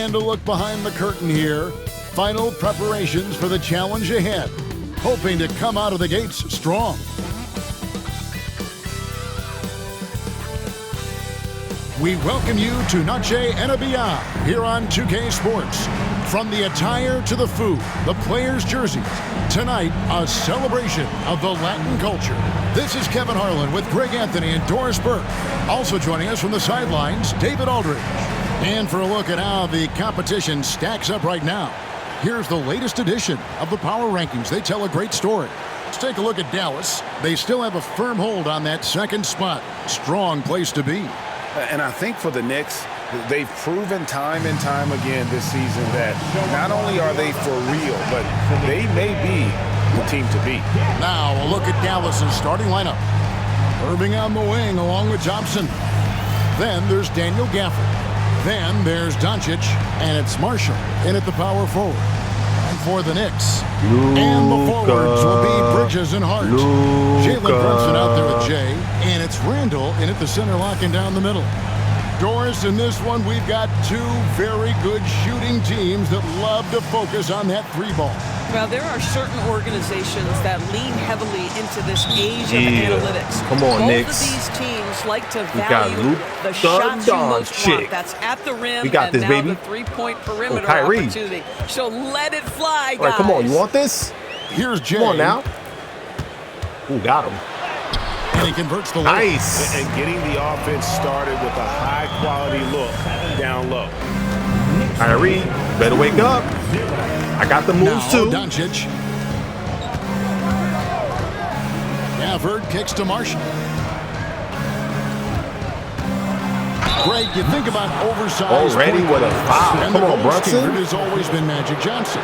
And a look behind the curtain here. Final preparations for the challenge ahead. Hoping to come out of the gates strong. We welcome you to Noche NBA here on 2K Sports. From the attire to the food, the players' jerseys. Tonight, a celebration of the Latin culture. This is Kevin Harlan with Greg Anthony and Doris Burke. Also joining us from the sidelines, David Aldridge. And for a look at how the competition stacks up right now, here's the latest edition of the Power Rankings. They tell a great story. Let's take a look at Dallas. They still have a firm hold on that second spot. Strong place to be. And I think for the Knicks, they've proven time and time again this season that not only are they for real, but they may be the team to beat. Now a look at Dallas's starting lineup. Irving on the wing along with Thompson. Then there's Daniel Gafford. Then there's Doncic, and it's Marshall in at the power forward. And for the Knicks, and the forwards will be Bridges and Hart. Jalen Brunson out there with Jay, and it's Randall in at the center, locking down the middle. Doris, in this one, we've got two very good shooting teams that love to focus on that three ball. Well, there are certain organizations that lean heavily into this age of analytics. Come on, Knicks. Both of these teams like to value the shots you most want. That's at the rim we got this, and now baby. the three-point perimeter Kyrie. opportunity. So let it fly, guys. All right, come on. You want this? Here's Jay. Come on now. Ooh, got him. And he converts the nice. And getting the offense started with a high-quality look down low. Kyrie, better wake up. I got the moves too. Doncic. Gafford kicks to Marshall. Greg, you think about oversized. Already with a foul. Come on, Brunson. Has always been Magic Johnson.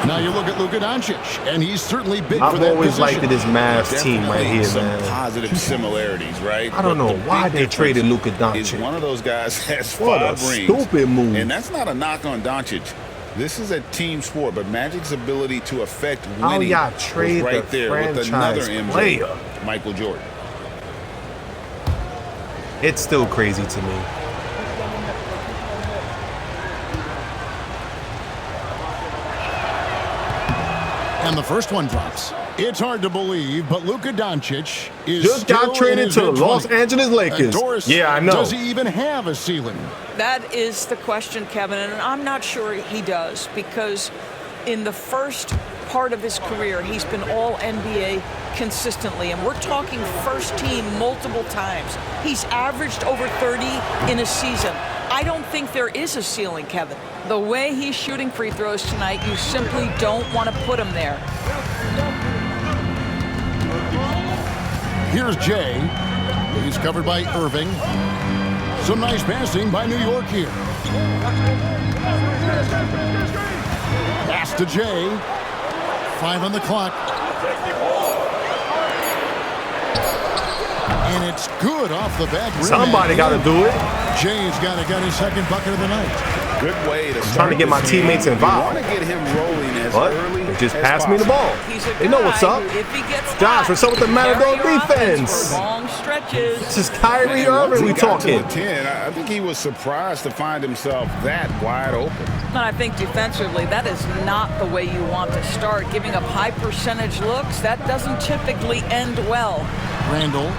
Now you look at Luka Doncic, and he's certainly big for that I've always position. liked this Mavs team right here, some man. positive similarities, right? I don't know why they traded Luka Doncic. Is one of those guys has What a 5 rings. stupid move. And that's not a knock on Doncic. This is a team sport, but Magic's ability to affect winning y'all trade was right the there with franchise another MJ, player? Michael Jordan. It's still crazy to me. And the first one drops. It's hard to believe, but Luka Doncic is just still got traded to the Los Angeles Lakers. Doris, yeah, I know. Does he even have a ceiling? That is the question, Kevin, and I'm not sure he does, because in the first part of his career, he's been all NBA consistently, and we're talking first team multiple times. He's averaged over 30 in a season. I don't think there is a ceiling, Kevin. The way he's shooting free throws tonight, you simply don't want to put him there. Here's Jay. He's covered by Irving. Some nice passing by New York here. Pass to Jay. 5 on the clock. And it's good off the back rim. Somebody got to do it. Jay's got his second bucket of the night. Good way to start. Trying to get my teammates involved. You want to get him rolling as But early they just as passed me the possible. ball. They know what's up. If he gets Josh, what's up with the Matador defense? For long stretches. This is Kyrie Irving we Got to talking. the 10. I think he was surprised to find himself that wide open. And I think defensively, that is not the way you want to start. Giving up high percentage looks, that doesn't typically end well. Randall,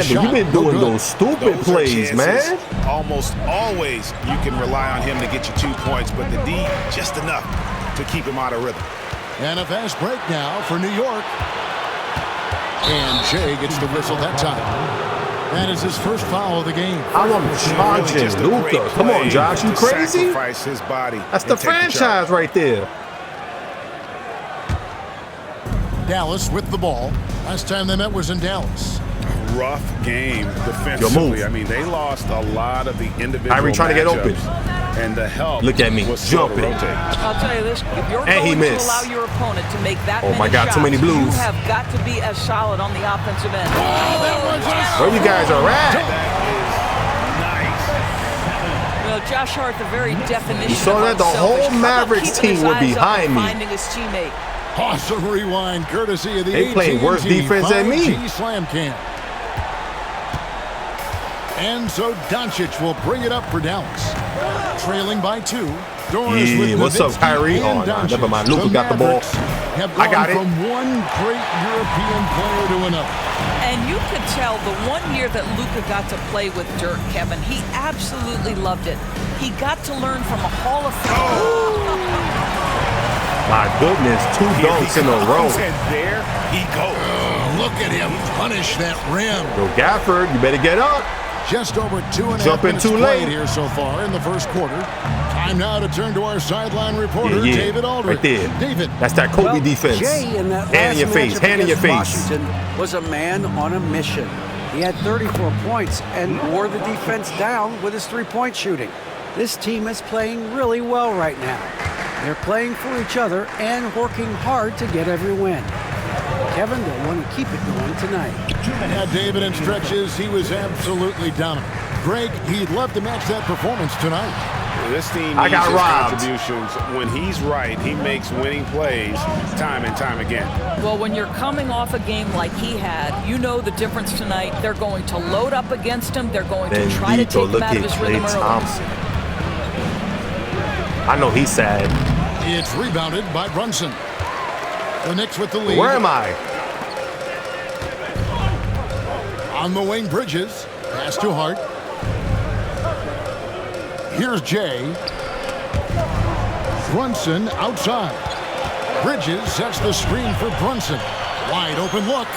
you've been doing those stupid plays, man. Almost always you can rely on him to get you 2 points, but the D just enough to keep him out of rhythm. and a fast break now for New York. And Jay gets the whistle that time. That is his first foul of the game. I want to charge Luka. Come on, Josh, you crazy? Sacrifice his body. That's the franchise right there. Dallas with the ball. Last time they met was in Dallas. Rough game defensively. I mean, they lost a lot of the individual Kyrie trying to get open. And the help. Look at me, was slow to jumping. rotate. I'll tell you this, if you're And he going to missed. allow your opponent to make that Oh my many God, shots, too many blues. you have got to be as solid on the offensive end. Where you guys are at? You know, Josh Hart, the very definition You saw of that the whole unselfish. How about Mavericks keeping his team were eyes up behind and me. finding his teammate. Awesome rewind, courtesy of the They playing worse defense than me. 5G Slam Cam. And so Doncic will bring it up for Dallas. Trailing by 2. Yeah, what's up, Kyrie? Oh, nah, never mind. Luka got the ball. I got it. From one great European player to another. And you could tell the 1 year that Luka got to play with Dirk, Kevin, he absolutely loved it. He got to learn from a Hall of Fame. My goodness, 2 dunks in a row. And there he goes. Look at him punish that rim. Yo, Gafford, you better get up. Just over 2.5 minutes played here so far in the first quarter. Time now to turn to our sideline reporter, David Aldridge. Right there. David. That's that Kobe defense. Jay, in that hand in your face. Hand in your face. Washington was a man on a mission. He had 34 points and wore the defense down with his three-point shooting. This team is playing really well right now. They're playing for each other and working hard to get every win. Kevin, they'll want to keep it going tonight. Yeah, David, in stretches, he was absolutely dominant. Greg, he'd love to match that performance tonight. This team needs his contributions. When he's right, he makes winning plays time and time again. Well, when you're coming off a game like he had, you know the difference tonight. They're going to load up against him. They're going to try to take him out of his rhythm early. I know he's sad. It's rebounded by Brunson. The Knicks with the lead. Where am I? On the wing, Bridges. Pass to Hart. Here's Jay. Brunson outside. Bridges sets the screen for Brunson. Wide open look.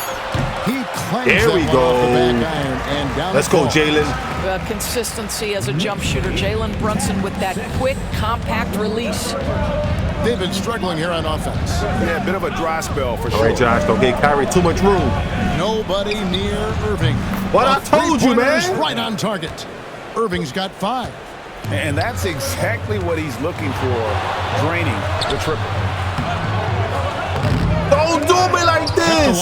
He clangs there we that go. off the back iron and down. Let's go, Jalen. Consistency as a jump shooter. Jalen Brunson with that quick, compact release. They've been struggling here on offense. Yeah, a bit of a dry spell for sure. All right, Josh, don't get Kyrie too much room. Nobody near Irving. What I told you, man. Right on target. Irving's got 5. And that's exactly what he's looking for, draining the triple. Don't do me like this.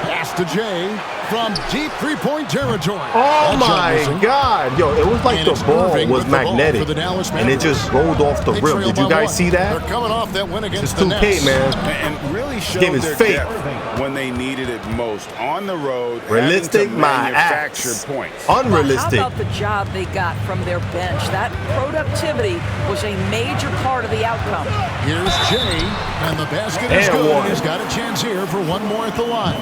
Pass to Jay from deep three-point territory. Oh, my God. Yo, it was like the ball was magnetic, and it just rolled off the rim. Did you guys see that? They're coming off that win against the Nets. It's 2K, man. And really showed their depth when they needed it most. On the road, realistic, my ass. Points. Unrealistic. How about the job they got from their bench? That productivity was a major part of the outcome. Here's Jay, and the basket is good. He's got a chance here for one more at the line.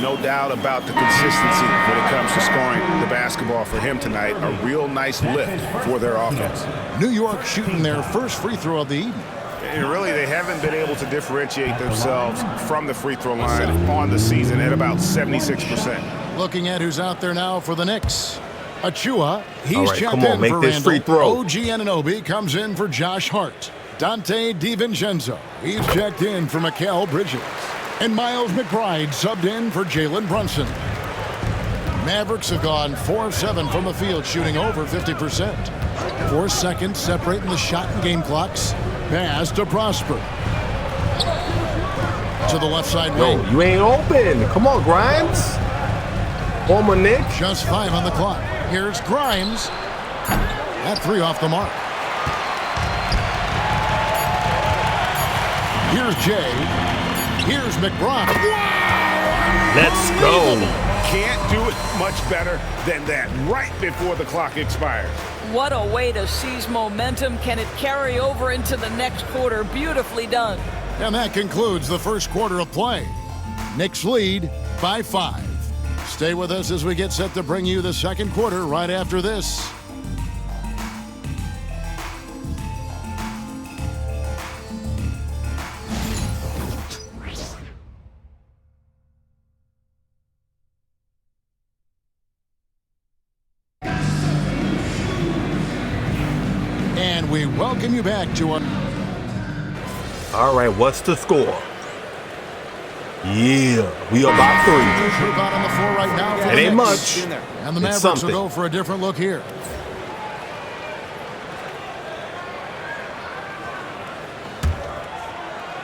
No doubt about the consistency when it comes to scoring the basketball for him tonight. A real nice lift for their offense. New York shooting their first free throw of the evening. And really, they haven't been able to differentiate themselves from the free throw line on the season at about 76%. Looking at who's out there now for the Knicks. Achua, he's right, checked come on, in make for this Randall. free throw. OG Anunoby comes in for Josh Hart. Dante DiVincenzo, he's checked in for Mikal Bridges. And Miles McBride subbed in for Jalen Brunson. Mavericks have gone 4 of 7 from the field, shooting over 50%. 4 seconds separating the shot and game clocks. Pass to Prosper. To the left side wing. Yo, you ain't open. Come on, Grimes. Former Nick. Just 5 on the clock. Here's Grimes. That 3 off the mark. Here's Jay. Here's McBride. Let's go. Can't do it much better than that right before the clock expires. What a way to seize momentum. Can it carry over into the next quarter? Beautifully done. And that concludes the first quarter of play. Knicks lead by 5. Stay with us as we get set to bring you the second quarter right after this. And we welcome you back to our... All right, what's the score? Yeah, we are by 3. On the floor right now for it ain't Knicks. much. And the Mavericks will go for a different look here.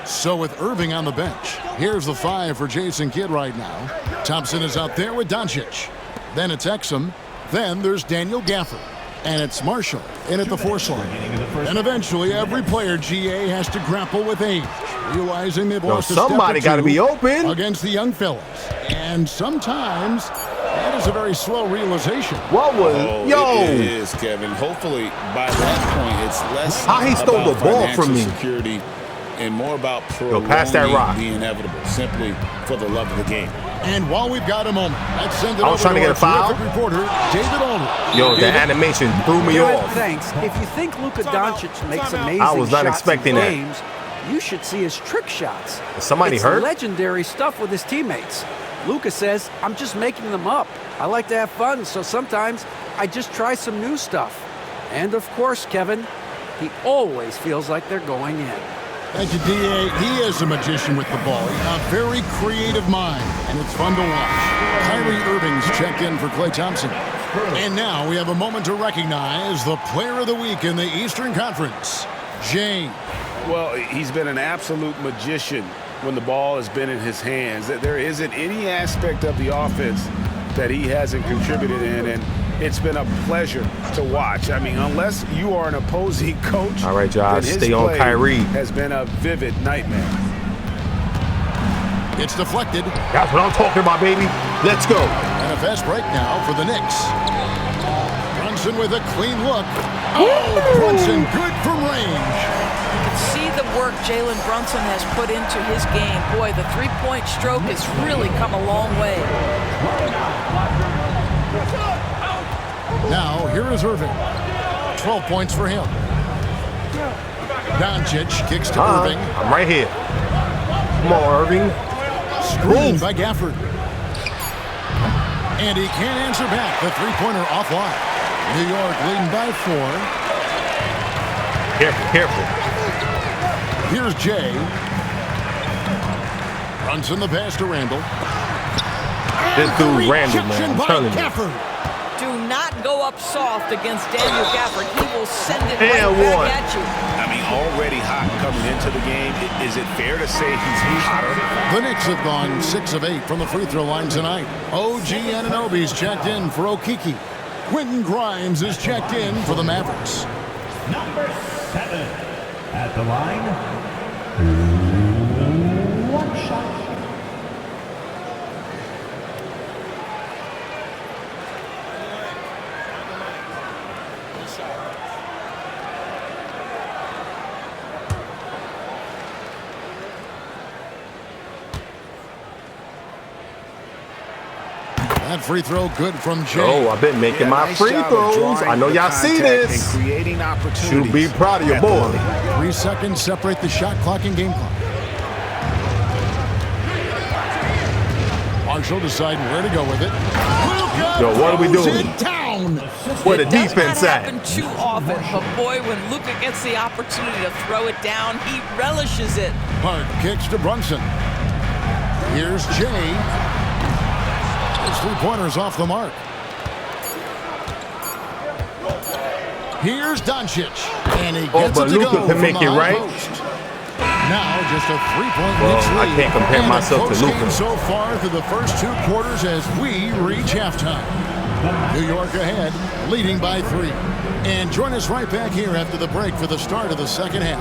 So with Irving on the bench, here's the 5 for Jason Kidd right now. Thompson is out there with Doncic. Then it's Exum. Then there's Daniel Gafford. And it's Marshall in at the 4 slot. And eventually, every player, GA, has to grapple with age, realizing they've lost a step or somebody got to be open against the young fellas. And sometimes that That is a very slow realization. What was? Yo! It is, Kevin. Hopefully, by that point, it's less how he stole the ball from me. Security and more about pass that rock. the inevitable, simply for the love of the game. And while we've got a moment, let's send it I was over trying to get a foul. reporter, David Aldridge. Yo, the animation threw me off. Thanks. If you think Luka Doncic makes amazing I was not shots expecting in that. games, you should see his trick shots. Is somebody it's hurt? Legendary stuff with his teammates. Luka says, "I'm just making them up. I like to have fun, so sometimes I just try some new stuff." And of course, Kevin, he always feels like they're going in. Thank you, D.A. He is a magician with the ball. A very creative mind, and it's fun to watch. Kyrie Irving's checked in for Klay Thompson. And now we have a moment to recognize the Player of the Week in the Eastern Conference, James. Well, he's been an absolute magician when the ball has been in his hands. There isn't any aspect of the offense that he hasn't contributed in, and it's been a pleasure to watch. I mean, unless you are an opposing coach, all right, Josh, then his stay on play Kyrie. has been a vivid nightmare. It's deflected. That's what I'm talking about, baby. Let's go. And a fast break now for the Knicks. Brunson with a clean look. Oh, Brunson good from range. You can see the work Jalen Brunson has put into his game. Boy, the three-point stroke has really come a long way. Now, here is Irving. 12 points for him. Doncic kicks to Irving. I'm right here. Come on, Irving. Screened by Gafford. And he can't answer back. The three-pointer offline. New York leading by 4. Careful, careful. Here's Jay. Brunson the pass to Randall. This dude Randall, man, I'm telling you. Gafford. Do not go up soft against Daniel Gafford. He will send it And right one. back at you. I mean, already hot coming into the game. Is it fair to say he's hotter? The Knicks have gone 6 of 8 from the free throw line tonight. OG Anunoby's checked in for Okeke. Quentin Grimes is checked in for the Mavericks. Number 7 at the line. One shot. That free throw good from Jay. Oh, I've been making my nice free job of throws. drawing I know the y'all see contact this. and creating opportunities. Should be proud of your at the boy. line. 3 seconds separate the shot clock and game clock. Marshall deciding where to go with it. Luka Yo, what are we throws doing? it down. Where the It does defense not at? happen too often, but boy, when Luka gets the opportunity to throw it down, he relishes it. Hart kicks to Brunson. Here's Jay. His three-pointer's off the mark. Here's Doncic. And he gets but it to Luka go can from make the it high right. post. Now just a 3-point Well, Knicks I lead. can't compare And myself a to close Luka. game so far through the first 2 quarters as we reach halftime. New York ahead, leading by 3. And join us right back here after the break for the start of the second half.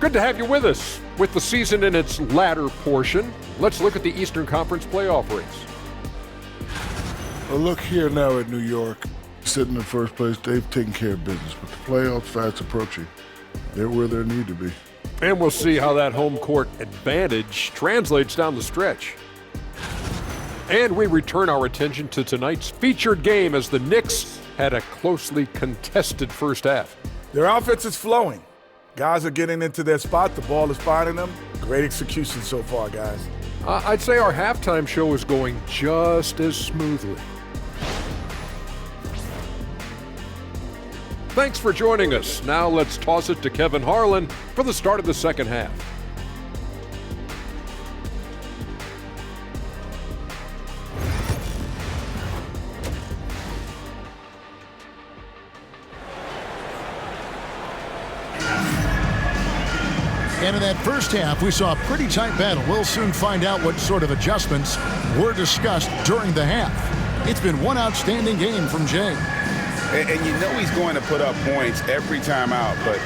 Good to have you with us. With the season in its latter portion, let's look at the Eastern Conference playoff race. Well, look here now at New York, sitting in first place. They've taken care of business, but the playoffs fast approaching. They're where they need to be. And we'll see how that home court advantage translates down the stretch. And we return our attention to tonight's featured game as the Knicks had a closely contested first half. Their offense is flowing. Guys are getting into their spot. The ball is finding them. Great execution so far, guys. I'd say our halftime show is going just as smoothly. Thanks for joining us. Now let's toss it to Kevin Harlan for the start of the second half. And in that first half, we saw a pretty tight battle. We'll soon find out what sort of adjustments were discussed during the half. It's been one outstanding game from Jay. And you know he's going to put up points every time out, but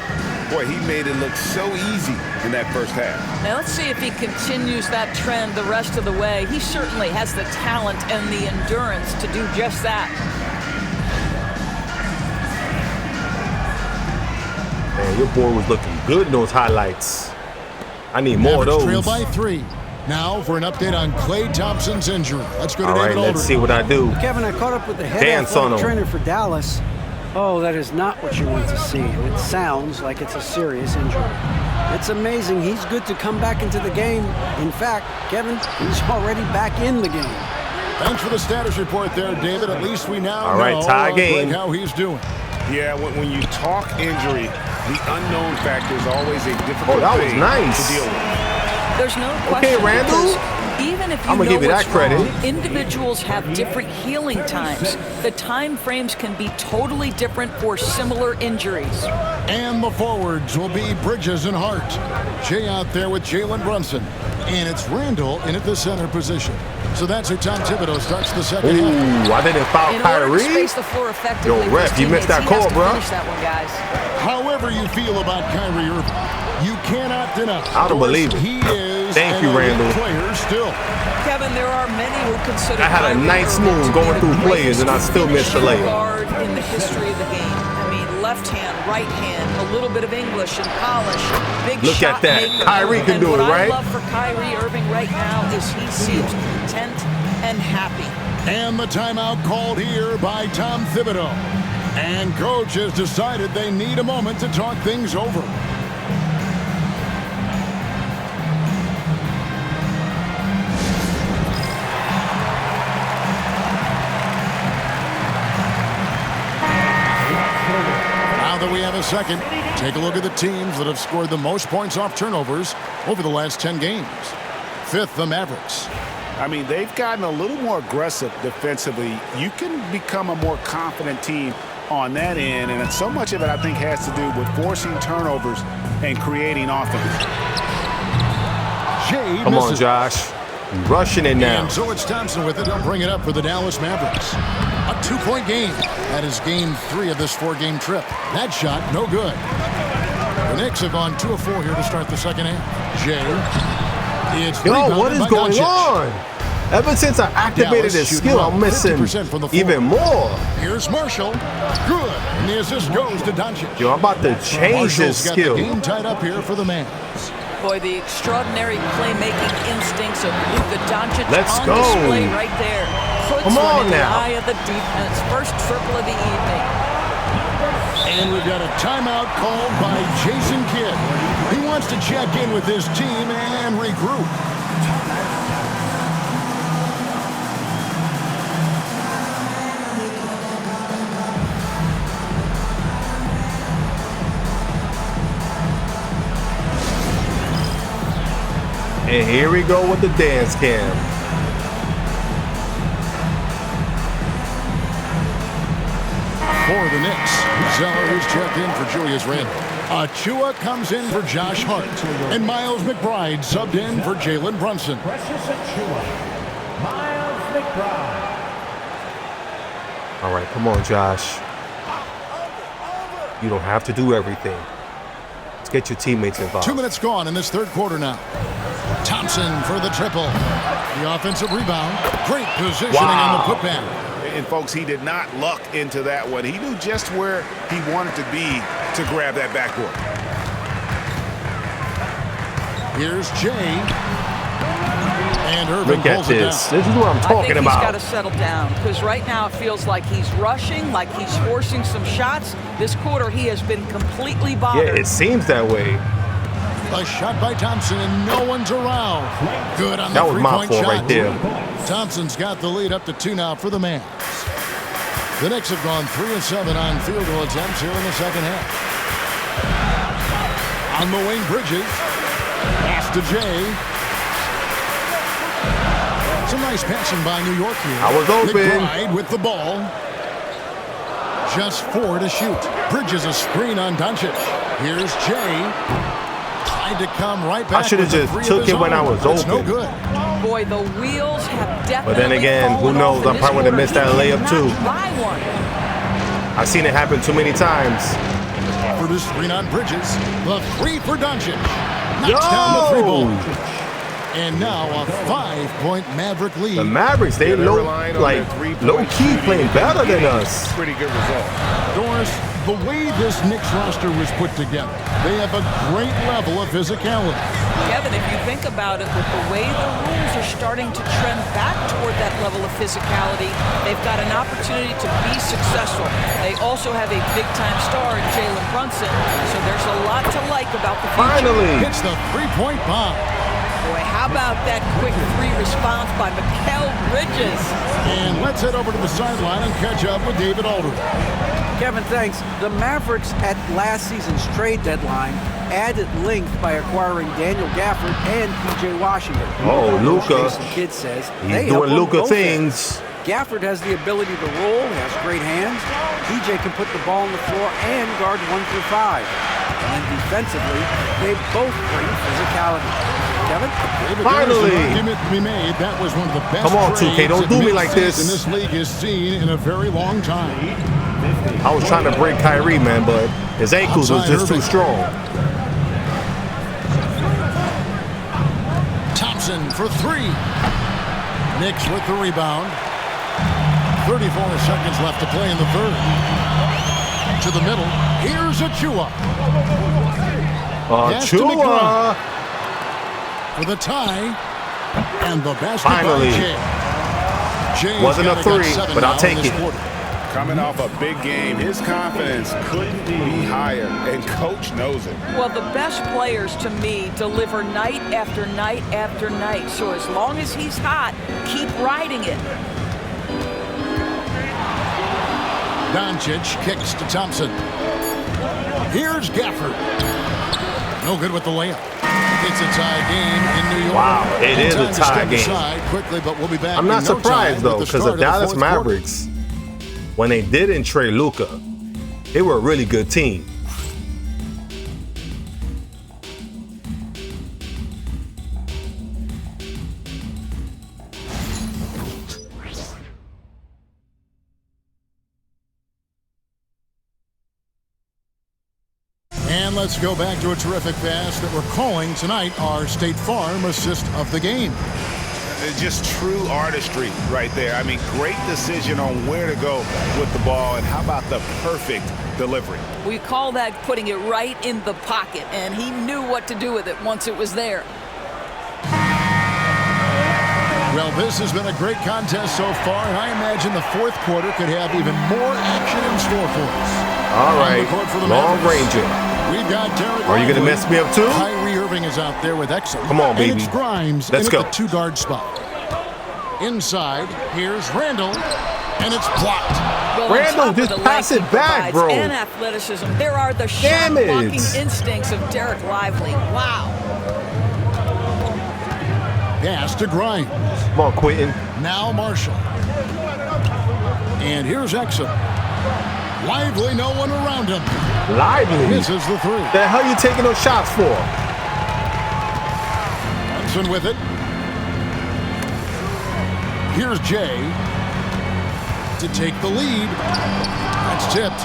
boy, he made it look so easy in that first half. Now let's see if he continues that trend the rest of the way. He certainly has the talent and the endurance to do just that. Man, your boy was looking good in those highlights. I need more of those. Trail by 3. Now for an update on Klay Thompson's injury. Let's go to David Aldridge. Let's see what I do. Kevin, I caught up with the head athletic trainer for Dallas. Oh, that is not what you want to see. It sounds like it's a serious injury. It's amazing. He's good to come back into the game. In fact, Kevin, he's already back in the game. Thanks for the status report there, David. At least we now know tie game. how he's doing. Yeah, when you talk injury, the unknown factor is always a difficult thing to deal with. There's no question. Okay, Randall. Even if you I'm gonna give you that credit. Individuals have different healing times. The time frames can be totally different for similar injuries. And the forwards will be Bridges and Hart. Jay out there with Jalen Brunson. And it's Randall in at the center position. So that's how Tom Thibodeau starts the second half. Ooh, I didn't foul Kyrie. In order to space the floor effectively, yo, ref, you missed that call, bro. Finish that one, guys. However you feel about Kyrie Irving, you cannot deny. I don't believe it. He is Thank you, Randall. Player still. Kevin, there are many who consider I had a nice move going through players, and I still missed the layup. Guard in the history of the game. I mean, left hand, right hand, a little bit of English and polish. Big Look shot at that. maker. Kyrie can do it, right? What I love for Kyrie Irving right now is he seems content and happy. And the timeout called here by Tom Thibodeau. And coach has decided they need a moment to talk things over. Now that we have a second, take a look at the teams that have scored the most points off turnovers over the last 10 games. Fifth, the Mavericks. I mean, they've gotten a little more aggressive defensively. You can become a more confident team on that end, and so much of it, I think, has to do with forcing turnovers and creating offense. Jay Come on, Josh. You're rushing it now. And so it's Thompson with it. He'll bring it up for the Dallas Mavericks. A 2-point game. That is game 3 of this 4-game trip. That shot, no good. The Knicks have gone 2 of 4 here to start the second half. Jay. It's what is going on? Ever since I activated this skill, I'm missing even more. Here's Marshall. Good. And the assist goes to Doncic. Yo, I'm about to change this skill. Got the game tied up here for the Mavs. Boy, the extraordinary playmaking instincts of Luka Doncic on go. display right there. Puts Come on one in the now. eye of the defense. First triple of the evening. And we've got a timeout called by Jason Kidd. He wants to check in with his team and regroup. And here we go with the dance cam. For the Knicks, Zeller who's checked in for Julius Randle. Achua comes in for Josh Hart. And Miles McBride subbed in for Jalen Brunson. Precious Achua. Miles McBride. All right, come on, Josh. You don't have to do everything. Let's get your teammates involved. 2 minutes gone in this third quarter now. Thompson for the triple. The offensive rebound. Great positioning on the putback. And, folks, he did not luck into that one. He knew just where he wanted to be to grab that backboard. Here's Jay. And Irving Look at pulls it this. down. This is what I'm talking about. He's got to settle down because right now it feels like he's rushing, like he's forcing some shots. This quarter he has been completely bothered. Yeah, it seems that way. A shot by Thompson and no one's around. Good on the That was my three-point fault shot. right there. Thompson's got the lead up to 2 now for the Mavs. The Knicks have gone 3 of 7 on field goal attempts here in the second half. On the wing, Bridges. Pass to Jay. Some nice passing by New York here. I was open. McBride with the ball. Just 4 to shoot. Bridges a screen on Doncic. Here's Jay. tried to come right back. I should have just took it when I was open. No good. Boy, the wheels have definitely. But then again, who knows? I probably would have missed that layup too. I've seen it happen too many times. For the screen on Bridges, the three for Doncic. Knocks down the 3-ball. And now a 5-point Maverick lead. The Mavericks, they low-key playing better than us. Pretty good result. Doris, the way this Knicks roster was put together, they have a great level of physicality. Kevin, if you think about it, with the way the rules are starting to trend back toward that level of physicality, they've got an opportunity to be successful. They also have a big-time star in Jalen Brunson, so there's a lot to like about the future. Finally! Hits the three-point bomb. Boy, how about that quick three response by Mikal Bridges? And let's head over to the sideline and catch up with David Aldridge. Kevin, thanks. The Mavericks at last season's trade deadline added length by acquiring Daniel Gafford and P.J. Washington. Oh, Luka. The kid says He's doing Luka things. Gafford has the ability to roll, has great hands. P.J. can put the ball on the floor and guard 1 through 5. And defensively, they both bring physicality. Kevin? Finally! Argument to be made. That was one of the best. Come on, 2K, don't do me like this. And this league is seen in a very long time. I was trying to break Kyrie, man, but his ankles was just too strong. Thompson for three. Knicks with the rebound. 34 seconds left to play in the third. To the middle. Here's Achua. Achua for the tie. And the basket finally. Wasn't a three, but I'll take it. Coming off a big game, his confidence couldn't be higher, and coach knows it. Well, the best players, to me, deliver night after night after night. So as long as he's hot, keep riding it. Doncic kicks to Thompson. Here's Gafford. No good with the layup. It's a tie game in New York. Wow, it is a tie game. Quickly, but we'll be back. I'm not surprised, though, because the Dallas Mavericks, when they didn't trade Luka, they were a really good team. And let's go back to a terrific pass that we're calling tonight our State Farm assist of the game. Just true artistry right there. I mean, great decision on where to go with the ball, and how about the perfect delivery? We call that putting it right in the pocket, and he knew what to do with it once it was there. Well, this has been a great contest so far, and I imagine the fourth quarter could have even more action in store for us. All right, long ranger. We've got Derek. Are you going to mess me up too? Kyrie Irving is out there with excellence. Come on, baby. And it's Grimes Let's go. At the two-guard spot. Inside, here's Randall, and it's blocked. Well, Randall, just pass it back, bro. And athleticism. There are the shot-blocking instincts of Derek Lively. Wow. Pass to Grimes. Come on, Quentin. Now Marshall. And here's Exum. Lively, no one around him. Lively? Misses the three. The hell are you taking those shots for? Johnson with it. Here's Jay to take the lead. That's tipped.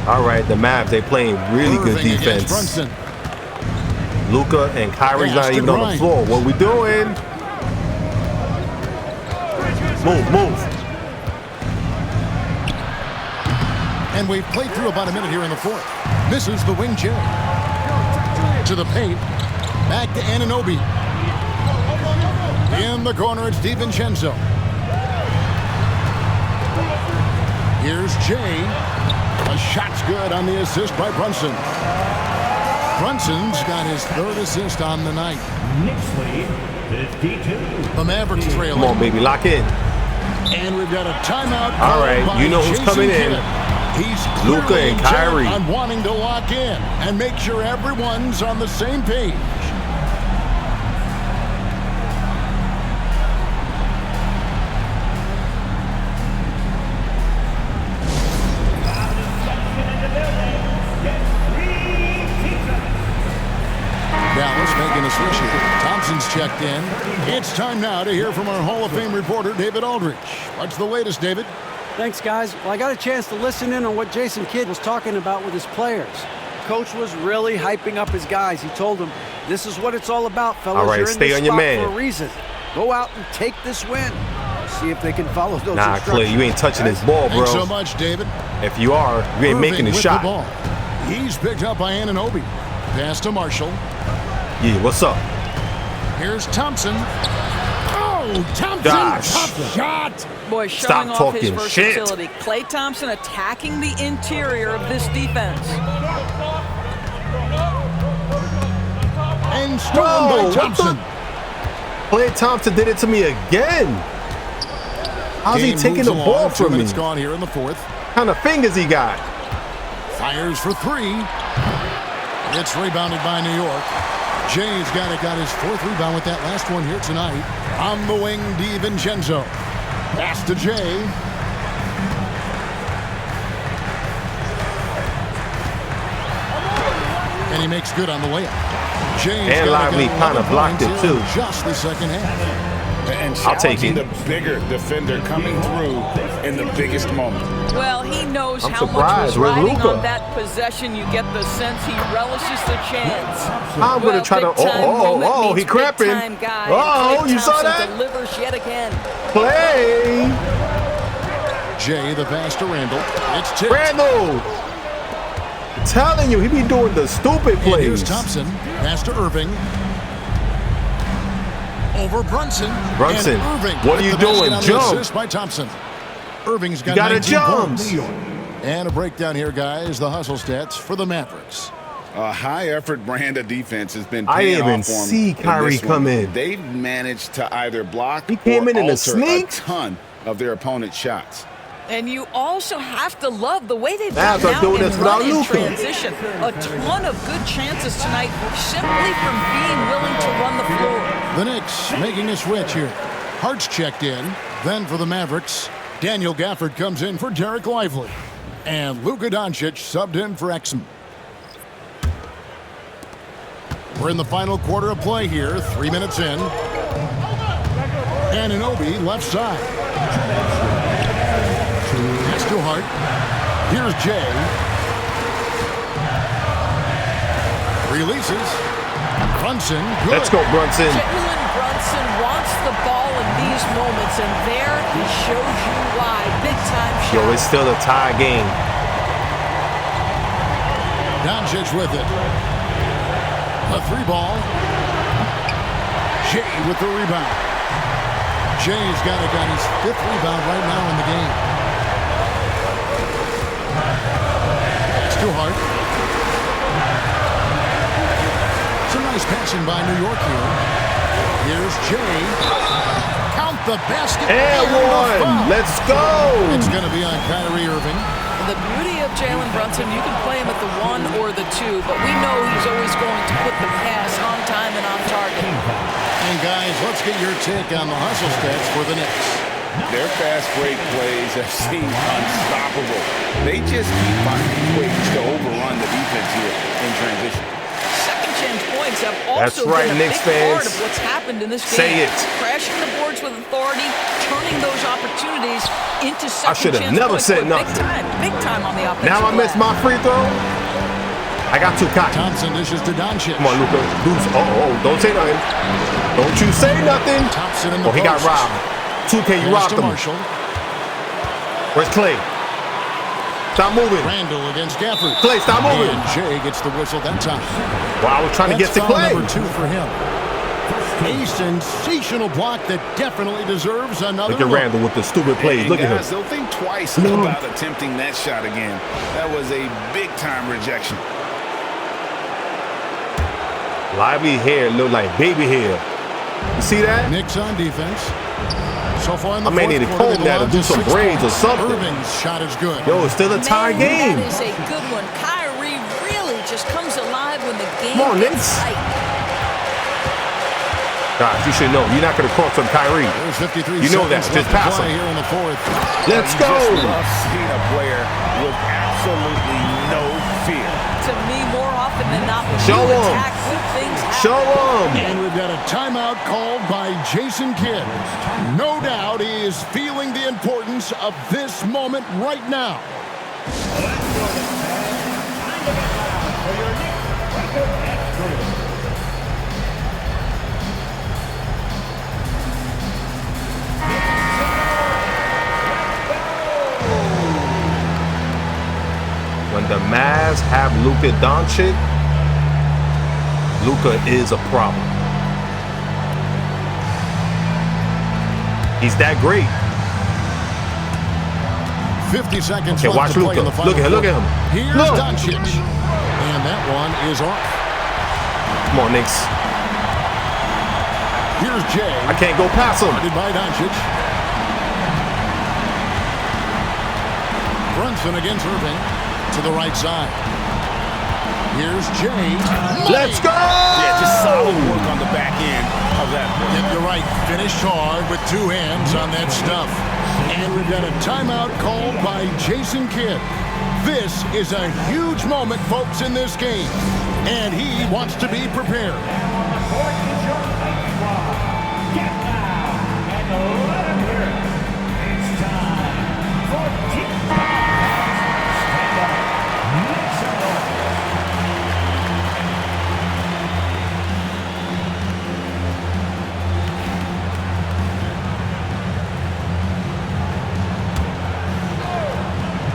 All right, the Mavs, they playing really good defense. Luka and Kyrie's not even on the floor. What we doing? Move. And we've played through about a minute here in the fourth. Misses the wing J. To the paint. Back to Anunoby. In the corner, it's DiVincenzo. Here's Jay. A shot's good on the assist by Brunson. Brunson's got his third assist on the night. Knicks lead 52. The Mavericks trailing. Come on, baby, lock in. And we've got a timeout. All right, you know who's coming in. He's Luka and Kyrie. On wanting to lock in and make sure everyone's on the same page. switch here. Thompson's checked in. It's time now to hear from our Hall of Fame reporter, David Aldrich. What's the latest, David? Thanks, guys. Well, I got a chance to listen in on what Jason Kidd was talking about with his players. Coach was really hyping up his guys. He told them, this is what it's all about, fellas. All right, You're in stay this on your spot man. for a reason. Go out and take this win. See if they can follow those Nah, instructions. Clay, you ain't touching this ball, bro. Thanks so much, David. If you are, you ain't making the with shot. The ball. He's picked up by Anunoby. Pass to Marshall. Yeah, what's up? Here's Thompson. Oh, Thompson! Gosh. Tough shot! Boy, Stop showing off his talking shit. versatility. Klay Thompson attacking the interior of this defense. And stolen by Thompson. Klay Thompson did it to me again. How's he taking the ball from me? 2 minutes gone here in the fourth. What kind of fingers he got? Fires for three. It's rebounded by New York. Jay's got his fourth rebound with that last one here tonight. On the wing, DiVincenzo. Pass to Jay. And he makes good on the layup. Jay's And Lively kind of blocked it too. Just the second half. And I'll take it. the bigger defender coming through in the biggest moment. Well, he knows I'm how much surprised. was Where's riding Luka? on that possession. You get the sense he relishes the chance. I'm going to try to. Oh, he cramping. Oh, you saw that? Delivers yet again. Play. Jay, the pass to Randall. It's tipped. Randall. I'm telling you, he be doing the stupid And plays. here's Thompson. Pass to Irving. Over Brunson. Brunson, And Irving what are with you the basket doing? on the Jump. assist by Thompson. Irving's got You gotta 19 jump. points. And a breakdown here, guys. The hustle stats for the Mavericks. A high-effort brand of defense has been I paying didn't even off for 'em see in Kyrie this one. come in. They've managed to either block He came or in the alter sneak. a ton of their opponent's shots. And you also have to love the way they've Mavs gotten are out doing and this without run in Luka. transition. A ton of good chances tonight simply from being willing to run the floor. The Knicks making a switch here. Hart's checked in. Then for the Mavericks, Daniel Gafford comes in for Derek Lively. And Luka Doncic subbed in for Exum. We're in the final quarter of play here. 3 minutes in. Anunoby left side. Pass to Hart. Here's Jay. Releases. Brunson. Good. Let's go, Brunson. Jalen Brunson wants the ball in these moments, and there he shows you why. Big-time shot. Yo, it's still a tie game. Doncic with it. A three ball. Jay with the rebound. Jay's got his fifth rebound right now in the game. It's too hard. Some nice passing by New York here. Here's Jay. Count the basket. And one. Let's go. It's going to be on Kyrie Irving. The beauty of Jalen Brunson, you can play him at the 1 or the 2, but we know he's always going to put the pass on time and on target. And guys, let's get your take on the hustle stats for the Knicks. Their fast break plays have seemed unstoppable. They just keep finding ways to overrun the defense here in transition. Second chance points have That's also right, been a Knicks big part fans. of what's happened in this game. Say it. Crashing the boards with authority, turning those opportunities into second I should have chance never points. said Boy, nothing. Big time on the offensive Now I missed glass. my free throw. I got too cocky. Thompson dishes to Doncic. Come on, Luka. Don't say nothing. Don't you say nothing. Thompson in the Oh, he got post. robbed. 2K, you Pass robbed to him. Marshall. Where's Clay? Stop moving. Randall against Gafford. Clay, stop moving. And Jay gets the whistle that time. Well, I was trying to get That's to foul Clay. number 2 for him. A sensational block that definitely deserves another Look at look. Randall with the stupid plays. And Look at guys, him. they'll think twice about attempting that shot again. That was a big-time rejection. Lively hair look like baby hair. You see that? Knicks on defense. So far in the I may fourth need to quarter, comb they've that or allowed do just some 6 braids or points. something. Irving's shot is good. Yo, it's still a tie game. That is a good one. Kyrie really just comes alive when the game Come on, gets Knicks. tight. Gosh, you should know. You're not going to cross on Kyrie. There's 53 You know that. seconds Just left to pass play him. here in the fourth. Let's You go. just love seeing a player with absolutely no fear. to me more often than not when Show you 'em. attack, good things happen. Show them. And we've got a timeout called by Jason Kidd. No doubt he is feeling the importance of this moment right now. When the Mavs have Luka Doncic, Luka is a problem. He's that great. 50 seconds Okay, left watch to play Luka. in the final Look at him. Here's Look. Doncic. And that one is off. Come on, Knicks. Here's Jay. I can't go past him. Guarded by Doncic. Brunson against Irving to the right side. Here's Jay. Let's go! Yeah, just solid work on the back end of that play. Yep, you're right. Finished hard with two hands on that stuff. And we've got a timeout called by Jason Kidd. This is a huge moment, folks, in this game. And he wants to be prepared.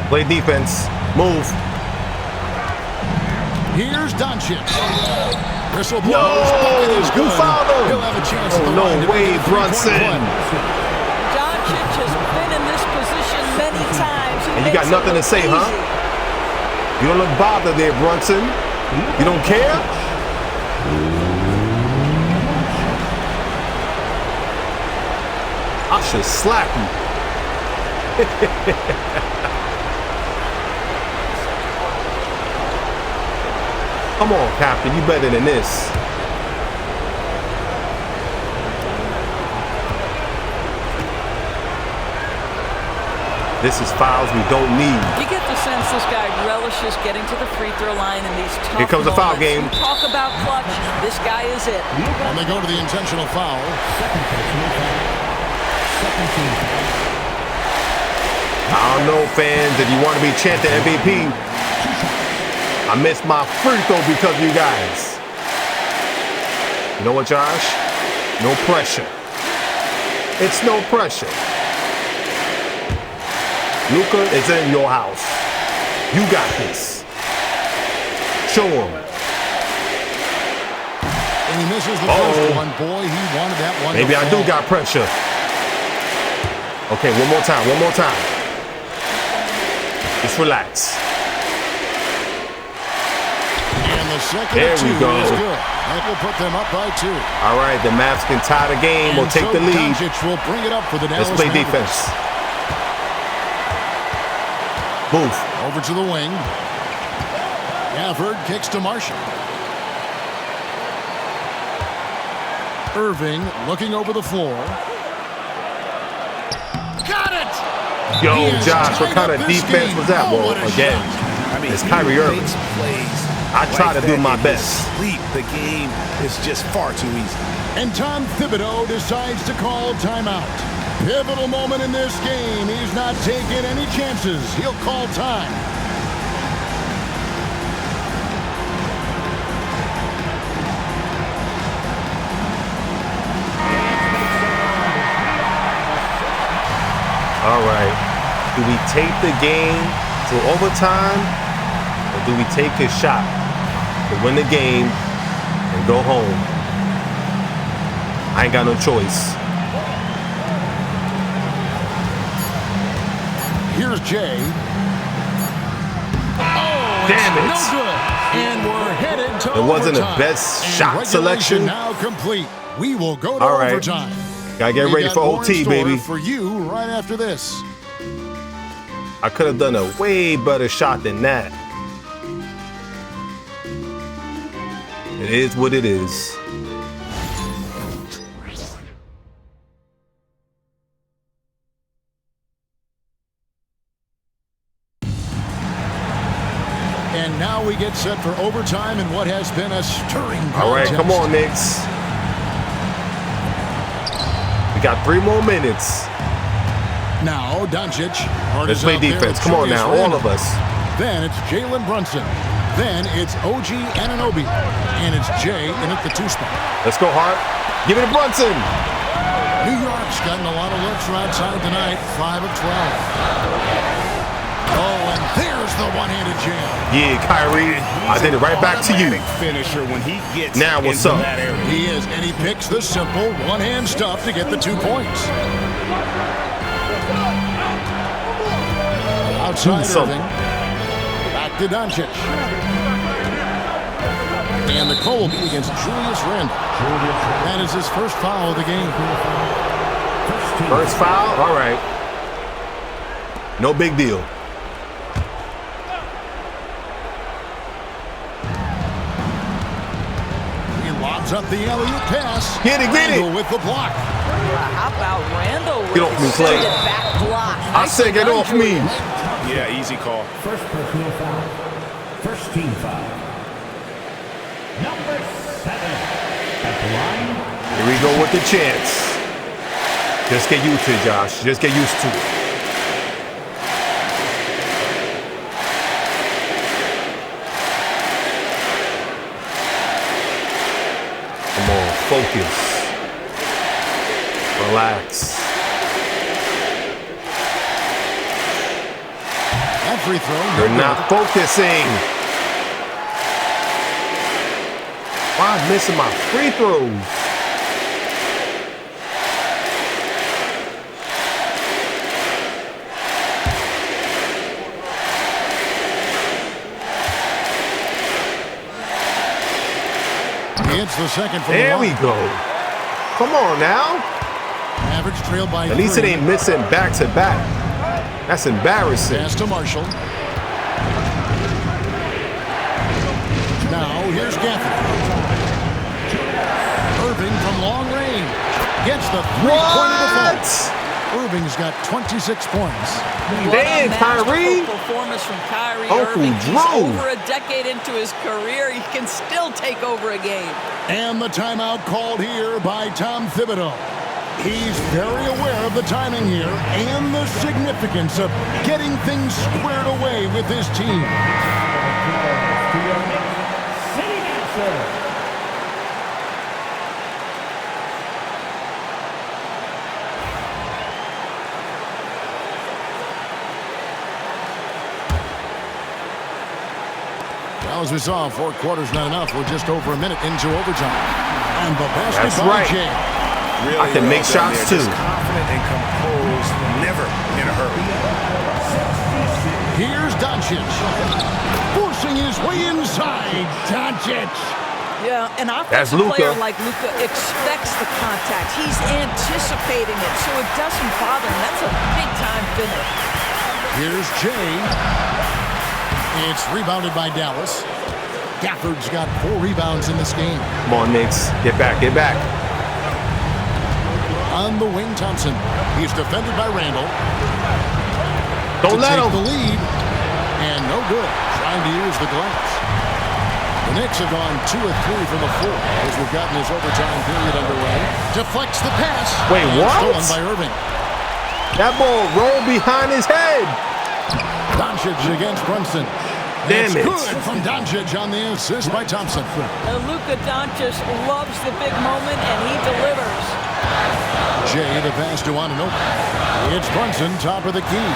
Play defense. Move. Here's Doncic. Whistle blows. No! Bucket is Who good. fouled him? He'll have a chance at the No line to way, make it a three-point Brunson. play. Doncic has been in this position many times. He And you got makes it nothing to look say, huh? easy. You don't look bothered there, Brunson. You don't care? I should slap you. Come on, Captain. You better than this. This is fouls we don't need. You get the sense this guy relishes getting to the free throw line in these tough Here comes the foul moments. game. You talk about clutch. This guy is it. And they go to the intentional foul. I don't know, fans, if you want to be chanting MVP. I missed my free throw because of you guys. You know what, Josh? No pressure. It's no pressure. Luka is in your house. You got this. Show him. And he misses the first one. Boy, he wanted that one. Maybe to I fall. do got pressure. Okay, one more time, one more time. Just relax. And the second There of we two go. is good. That will put them up by 2. All right, the Mavs can tie the game or And take so the lead. Doncic will bring it up for the Let's Dallas play Mavericks. defense. Move. Over to the wing. Gafford kicks to Marshall. Irving looking over the floor. Got it! Yo, He has Josh, what tied kind up of this defense game. was that? Oh, Well, what a again, shot. I mean, it's he Kyrie Irving. makes plays I try like to do that my in best. his sleep. The game is just far too easy. And Tom Thibodeau decides to call timeout. Pivotal moment in this game. He's not taking any chances. He'll call time. All right. Do we take the game to overtime, or do we take a shot to win the game and go home? I ain't got no choice. Here's Jay. Oh, Damn it. no good. And we're headed to It wasn't the overtime. best And shot regulation selection. Now complete. We will go to All right. overtime. Gotta get We ready got for more in OT, store baby. For you right after this. I could have done a way better shot than that. It is what it is. And now we get set for overtime in what has been a stirring contest. All right, come on, Knicks. We got 3 more minutes. Now Doncic. Let's play defense. Come on now, all of us. Then it's Jalen Brunson. Then it's OG Anunoby. And it's Jay in at the 2 spot. Let's go, Hart. Give it to Brunson. New York's gotten a lot of looks from outside tonight. 5 of 12. Oh, and there's the one-handed jam. Yeah, Kyrie. I did it right back to you. Finisher when he gets now what's up? He is, and he picks the simple one-hand stuff to get the 2 points. Outside Irving. Back to Doncic. And the call will be against Julius Randle. That is his first foul of the game. First foul? All right. No big deal. He lobs up the alley-oop pass. Get it, get Randle it. with the block. How about Randle? Get off me, Clay. Back block. I said get off me. Yeah, easy call. First personal foul. First team foul. Number 7 at the line. Here we go with the chance. Just get used to it, Josh. Just get used to it. Come on, focus. Relax. That free throw. You're not focusing. Why am I missing my free throws? It's the second from There the we go. Come on now. Average trail by At least it 3. ain't missing back to back. That's embarrassing. Pass to Marshall. Now here's Gafford. Irving from long range gets the three-pointer default. Irving's got 26 points. Damn, Kyrie. Performance from Kyrie Uncle Irving. Drew. He's over a decade into his career. He can still take over a game. And the timeout called here by Tom Thibodeau. He's very aware of the timing here and the significance of getting things squared away with his team. City answer. Well, as we saw, 4 quarters not enough. We're just over a minute into overtime. And the basket That's by right. Jay. Really I can make done shots there. too. Just confident and composed, never in a hurry. Here's Doncic. Forcing his way inside. Doncic. Yeah, an That's offensive player Luka. like Luka expects the contact. He's anticipating it, so it doesn't bother him. That's a big-time finish. Here's Jay. It's rebounded by Dallas. Gafford's got 4 rebounds in this game. Come on, Knicks. Get back, get back. On the wing, Thompson. He's defended by Randall. Don't let take him. the lead. And no good. Trying to use the glass. The Knicks have gone 2 of 3 from the floor as we've gotten this overtime period underway. Deflects the pass. Wait, And what? stolen by Irving. That ball rolled behind his head. Doncic against Brunson. Damn It's it. good from Doncic on the assist by Thompson. Luka Doncic loves the big moment, and he delivers. Jay, the pass to Anunoby. It's Brunson, top of the key.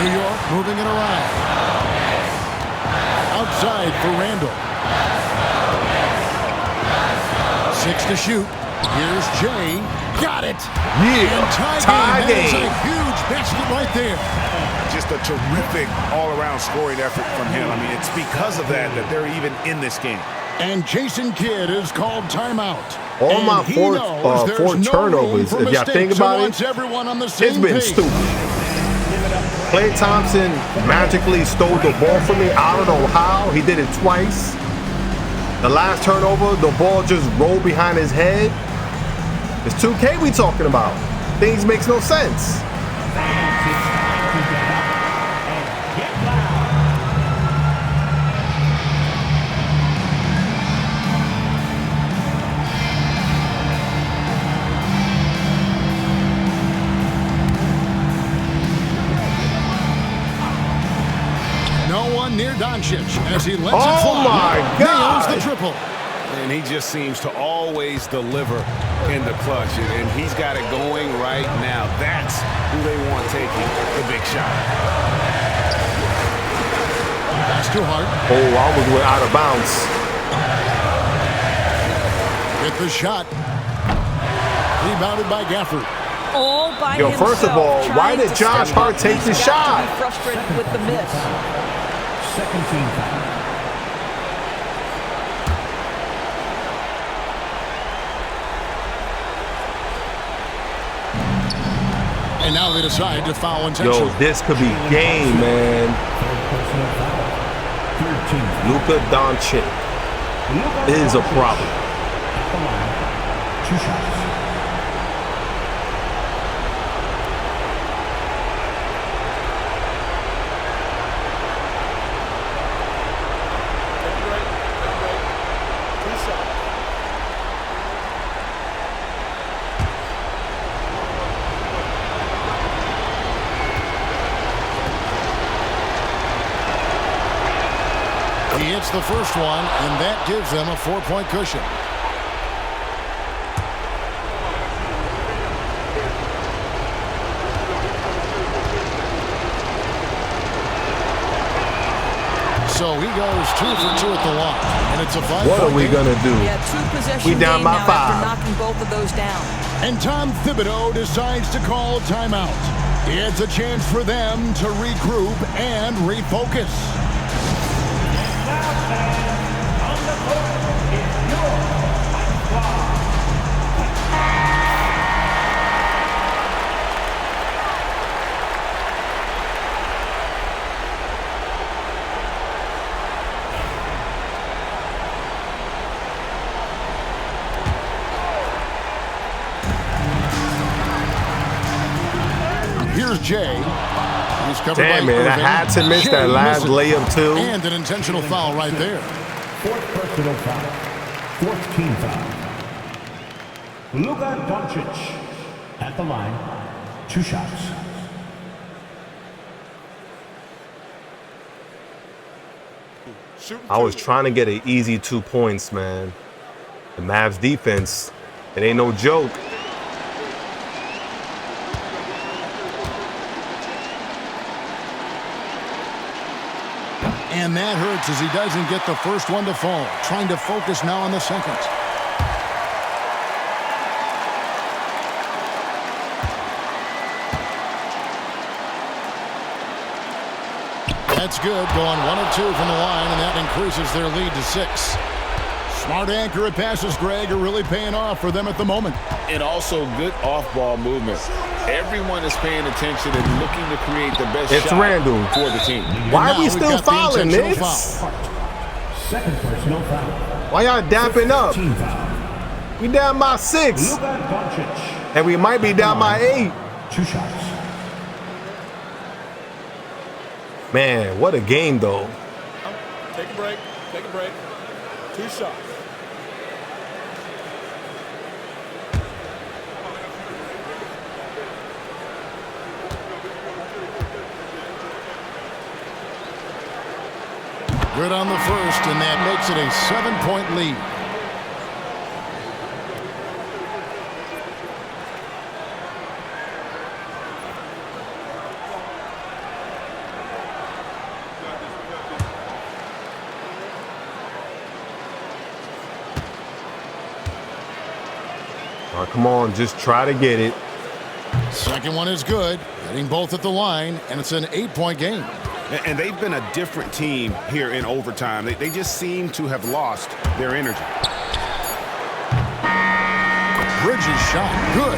New York moving it around. Outside for Randall. 6 to shoot. Here's Jay. Got it. Yeah. And tie Tie game. That is game. a huge basket right there. Just a terrific all-around scoring effort from him. I mean, it's because of that they're even in this game. And Jason Kidd is called timeout. All And my he four knows there's no turnovers, room for if y'all think mistakes, so about it, wants everyone on the same It's been page. stupid. Klay Thompson magically stole the ball from me. I don't know how. He did it twice. The last turnover, the ball just rolled behind his head. It's 2K we talking about. Things makes no sense. one near Doncic as he lets it Oh fly. my Nails God. the triple. And he just seems to always deliver in the clutch, and he's got it going right now. That's who they want taking the big shot. That's too hard. Oh, I almost went out of bounds. Get the shot. Rebounded by Gafford. All by Yo, himself. first of all, why trying did to Josh step Hart up. take He's the got shot? to be frustrated with the miss. Second team foul. And now they decide to foul intentionally. Yo, this could be game, man. Personal foul. Third team foul. Luka Doncic is a problem. At the line. 2 shots. He hits the first one, and that gives them a 4-point cushion. So he goes 2 for 2 at the line, and it's a 5-point What are we game. gonna do? Yeah, 2-possession We down game by now 5. after knocking both of those down. And Tom Thibodeau decides to call timeout. It's a chance for them to regroup and refocus. Here's Jay. He's covered Damn, by man, I Irving. had to miss Jay that last misses. layup, too. And an intentional foul right there. Fourth personal foul. Fourth team foul. Luka Doncic at the line. 2 shots. I was trying to get an easy 2 points, man. The Mavs defense, it ain't no joke. And that hurts as he doesn't get the first one to fall. Trying to focus now on the second. That's good. Going 1 of 2 from the line, and that increases their lead to 6. Smart accurate passes, Greg, are really paying off for them at the moment. And also good off-ball movement. Everyone is paying attention and looking to create the best It's shot Randall. for the team. Why And are we now we've still got the fouling intentional this? foul. Second personal foul. Why y'all dapping up? Team foul. We down by 6. Luka Doncic. And we might be down by 8. 2 shots. Man, what a game, though. Take a break. Take a break. 2 shots. Good on the first, and that makes it a 7-point lead. All right, come on, just try to get it. Second one is good. Hitting both at the line, and it's an 8-point game. And they've been a different team here in overtime. They just seem to have lost their energy. Bridges shot good.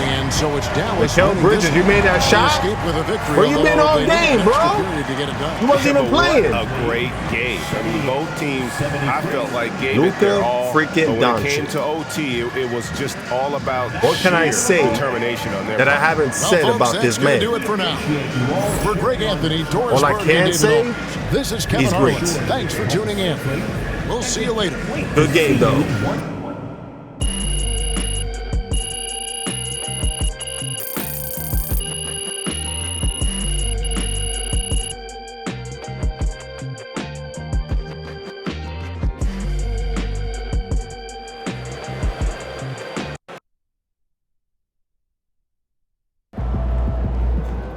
And so it's Dallas. Mikel winning Bridges, this you made that They shot? escaped with a victory, Where you been although all they needed game, an bro? extra period to get it done. You wasn't even But playing. what a great game. I mean, both teams, I felt like gave Luka it their all. freaking but when it came Doncic. to OT, it was just all about What can I sheer say determination on their that I part. haven't Well, said folks, about that's this gonna man? do it for now. For Greg Anthony, Doris All I Burke, can and David say, Owens, this is Kevin he's Harlan. great. Thanks for tuning in. We'll see you later. Good game, though.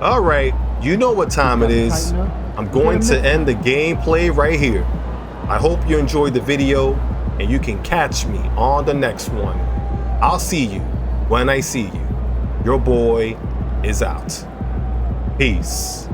All right, you know what time it is. I'm going to end the gameplay right here. I hope you enjoyed the video and you can catch me on the next one. I'll see you when I see you. Your boy is out. Peace.